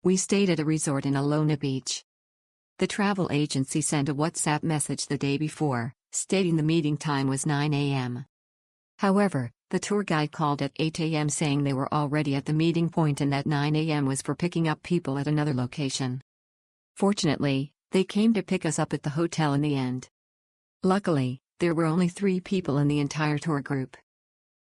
We stayed at a resort in Alona Beach. The travel agency sent a WhatsApp message the day before, stating the meeting time was 9 a.m. However, the tour guide called at 8 a.m. saying they were already at the meeting point and that 9 a.m. was for picking up people at another location. Fortunately, they came to pick us up at the hotel in the end. Luckily, there were only 3 people in the entire tour group.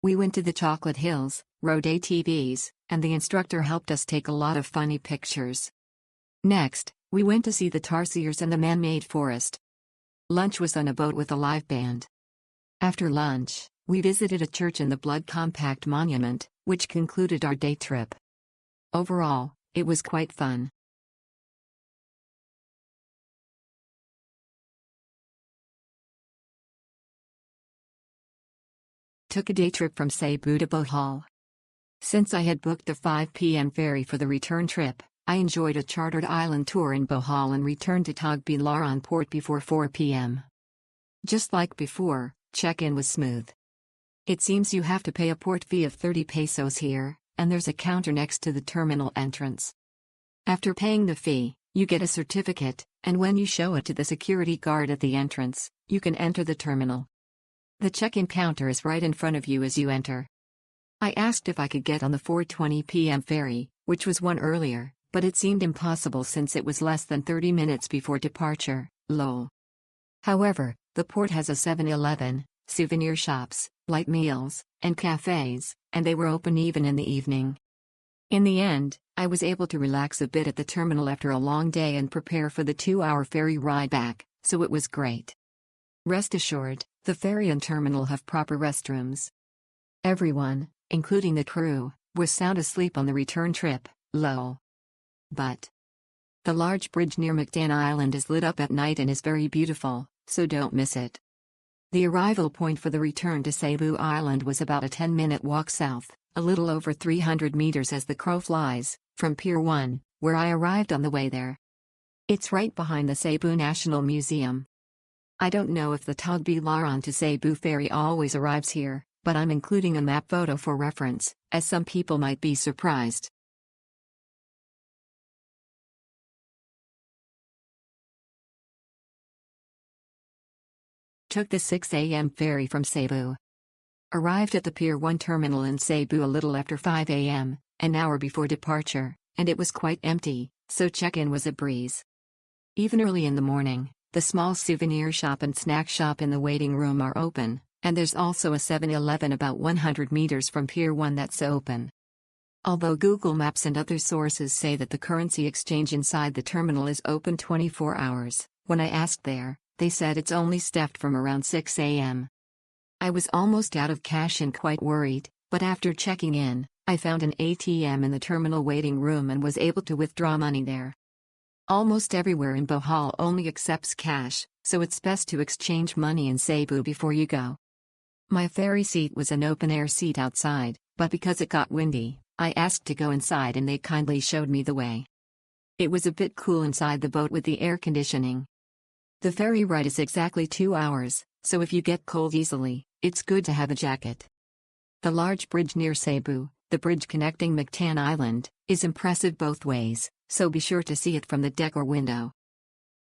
We went to the Chocolate Hills, rode ATVs, and the instructor helped us take a lot of funny pictures. Next, we went to see the tarsiers and the man-made forest. Lunch was on a boat with a live band. After lunch, we visited a church in the Blood Compact Monument, which concluded our day trip. Overall, it was quite fun. Took a day trip from Cebu to Bohol. Since I had booked the 5 p.m. ferry for the return trip, I enjoyed a chartered island tour in Bohol and returned to Tagbilaran port before 4 p.m. Just like before, check-in was smooth. It seems you have to pay a port fee of 30 pesos here, and there's a counter next to the terminal entrance. After paying the fee, you get a certificate, and when you show it to the security guard at the entrance, you can enter the terminal. The check-in counter is right in front of you as you enter. I asked if I could get on the 4:20 p.m. ferry, which was one earlier, but it seemed impossible since it was less than 30 minutes before departure, lol. However, the port has a 7-Eleven, souvenir shops, light meals, and cafes, and they were open even in the evening. In the end, I was able to relax a bit at the terminal after a long day and prepare for the 2-hour ferry ride back, so it was great. Rest assured, the ferry and terminal have proper restrooms. Everyone, including the crew, was sound asleep on the return trip, lol. But the large bridge near Mactan Island is lit up at night and is very beautiful, so don't miss it. The arrival point for the return to Cebu Island was about a 10-minute walk south, a little over 300 meters as the crow flies, from Pier 1, where I arrived on the way there. It's right behind the Cebu National Museum. I don't know if the Tagbilaran to Cebu ferry always arrives here, but I'm including a map photo for reference, as some people might be surprised. Took the 6 a.m. ferry from Cebu. Arrived at the Pier 1 terminal in Cebu a little after 5 a.m., an hour before departure, and it was quite empty, so check-in was a breeze. Even early in the morning, the small souvenir shop and snack shop in the waiting room are open, and there's also a 7-Eleven about 100 meters from Pier 1 that's open. Although Google Maps and other sources say that the currency exchange inside the terminal is open 24 hours, when I asked there, they said it's only staffed from around 6 a.m. I was almost out of cash and quite worried, but after checking in, I found an ATM in the terminal waiting room and was able to withdraw money there. Almost everywhere in Bohol only accepts cash, so it's best to exchange money in Cebu before you go. My ferry seat was an open-air seat outside, but because it got windy, I asked to go inside and they kindly showed me the way. It was a bit cool inside the boat with the air conditioning. The ferry ride is exactly 2 hours, so if you get cold easily, it's good to have a jacket. The large bridge near Cebu, the bridge connecting Mactan Island, is impressive both ways, so be sure to see it from the deck or window.